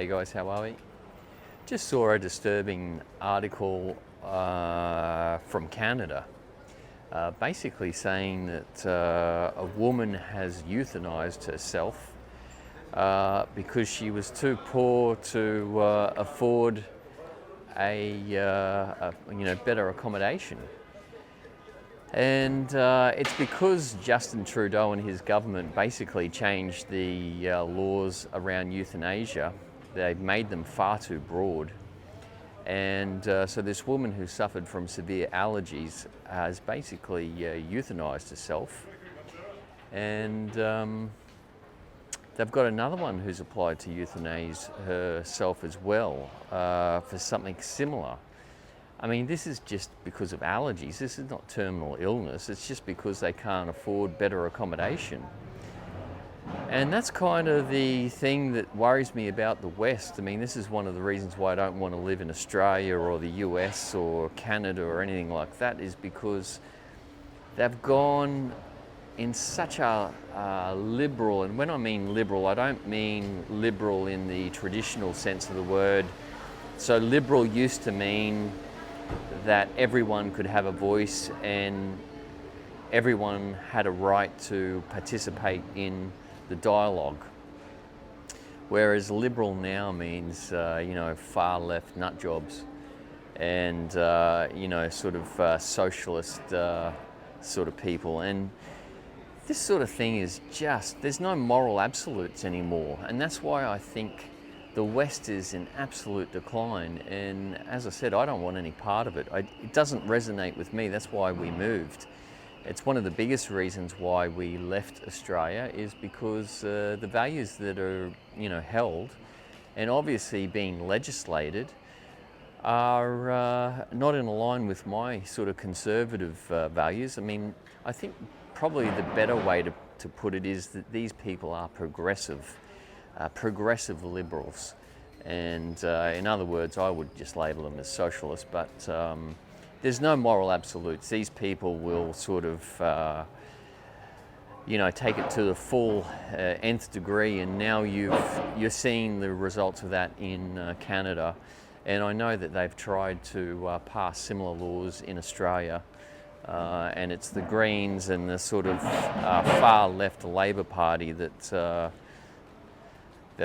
Hey guys, how are we? Just saw a disturbing article from Canada, basically saying that a woman has euthanized herself because she was too poor to afford a better accommodation. And it's because Justin Trudeau and his government basically changed the laws around euthanasia. They've made them far too broad. And so this woman who suffered from severe allergies has basically euthanized herself. And they've got another one who's applied to euthanize herself as well for something similar. I mean, this is just because of allergies. This is not terminal illness. It's just because they can't afford better accommodation. And that's kind of the thing that worries me about the West. I mean, this is one of the reasons why I don't want to live in Australia or the US or Canada or anything like that, is because they've gone in such a liberal, and when I mean liberal, I don't mean liberal in the traditional sense of the word. So liberal used to mean that everyone could have a voice and everyone had a right to participate in the dialogue. Whereas liberal now means, far left nut jobs and, sort of socialist sort of people. And this sort of thing is just, there's no moral absolutes anymore. And that's why I think the West is in absolute decline, and as I said, I don't want any part of it. It doesn't resonate with me. That's why we moved. It's one of the biggest reasons why we left Australia, is because the values that are held and obviously being legislated are not in line with my sort of conservative values. I mean, I think probably the better way to put it is that these people are progressive liberals, and in other words, I would just label them as socialists, but there's no moral absolutes. These people will sort of take it to the full nth degree, and now you're seeing the results of that in Canada, and I know that they've tried to pass similar laws in Australia, and it's the Greens and the sort of far left Labor Party that are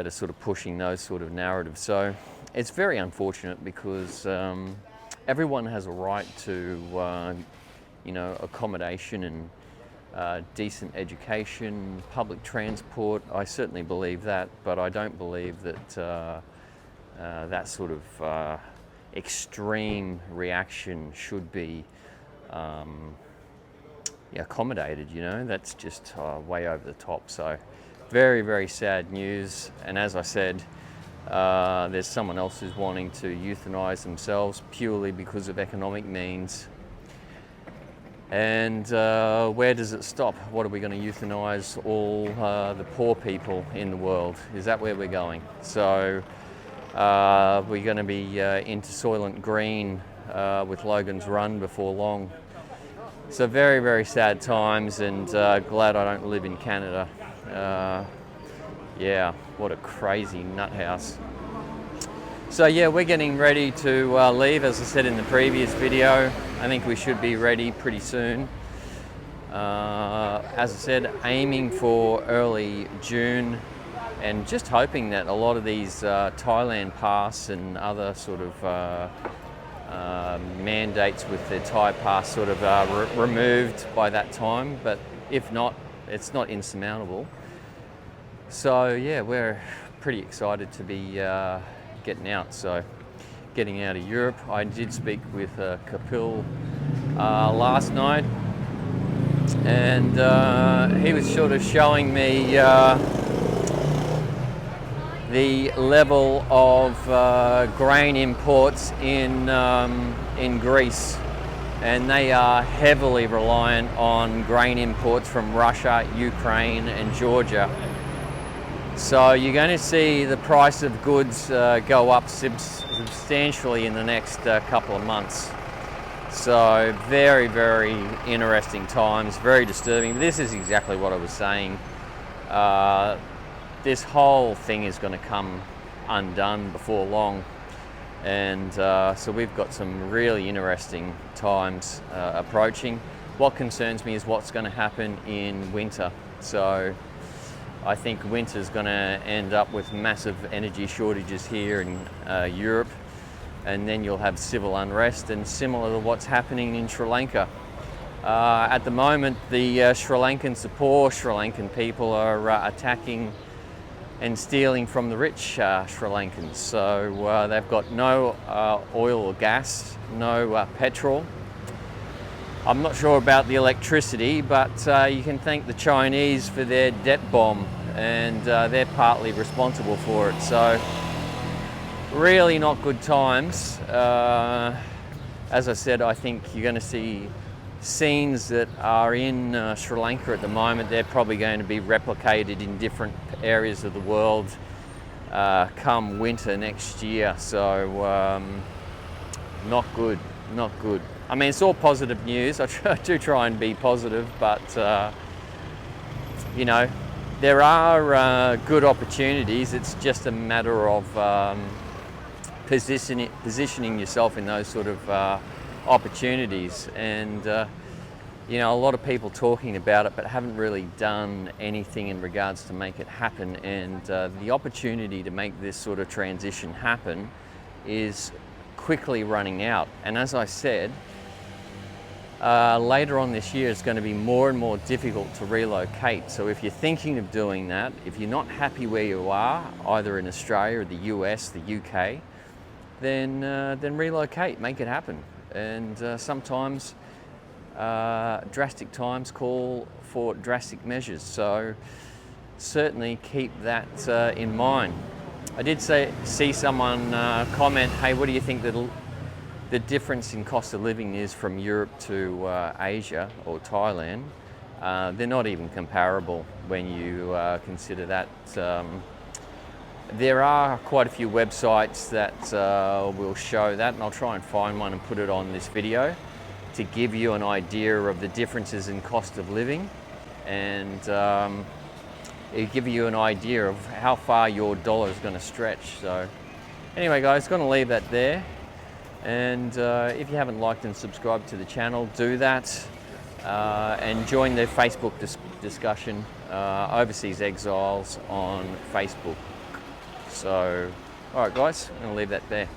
sort of pushing those sort of narratives. So it's very unfortunate, because everyone has a right to accommodation and decent education, public transport. I certainly believe that, but I don't believe that that sort of extreme reaction should be accommodated. That's just way over the top. So very, very sad news. And as I said, there's someone else who's wanting to euthanize themselves purely because of economic means. And where does it stop? What are we going to euthanize all the poor people in the world? Is that where we're going? So we're going to be into Soylent Green with Logan's Run before long. So very, very sad times, and glad I don't live in Canada. What a crazy nut house. So yeah, we're getting ready to leave. As I said in the previous video, I think we should be ready pretty soon. As I said, aiming for early June, and just hoping that a lot of these Thailand pass and other sort of mandates with the Thai pass sort of removed by that time, but if not, it's not insurmountable. So yeah, we're pretty excited to be getting out. So getting out of Europe. I did speak with Kapil last night, and he was sort of showing me the level of grain imports in Greece, and they are heavily reliant on grain imports from Russia, Ukraine and Georgia. So you're going to see the price of goods go up substantially in the next couple of months. So very, very interesting times, very disturbing. But this is exactly what I was saying. This whole thing is going to come undone before long. And so we've got some really interesting times approaching. What concerns me is what's going to happen in winter. So I think winter's going to end up with massive energy shortages here in Europe, and then you'll have civil unrest, and similar to what's happening in Sri Lanka. At the moment, the Sri Lankan people are attacking and stealing from the rich Sri Lankans. So they've got no oil or gas, no petrol. I'm not sure about the electricity, but you can thank the Chinese for their debt bomb, and they're partly responsible for it. So really not good times. As I said, I think you're going to see scenes that are in Sri Lanka at the moment. They're probably going to be replicated in different areas of the world come winter next year. So not good, not good. I mean, it's all positive news. I do try and be positive, but you know, there are good opportunities. It's just a matter of positioning yourself in those sort of opportunities. And you know, a lot of people talking about it, but haven't really done anything in regards to make it happen. And the opportunity to make this sort of transition happen is quickly running out. And as I said, later on this year, it's going to be more and more difficult to relocate. So if you're thinking of doing that, if you're not happy where you are, either in Australia or the US, the UK, then relocate, make it happen. And sometimes drastic times call for drastic measures. So certainly keep that in mind. I did see someone comment, hey, what do you think the difference in cost of living is from Europe to Asia or Thailand? They're not even comparable when you consider that. There are quite a few websites that will show that, and I'll try and find one and put it on this video to give you an idea of the differences in cost of living, and it'll give you an idea of how far your dollar is going to stretch. So anyway guys, going to leave that there. And if you haven't liked and subscribed to the channel, do that, and join the Facebook discussion, Overseas Exiles on Facebook. So, all right guys, I'm going to leave that there.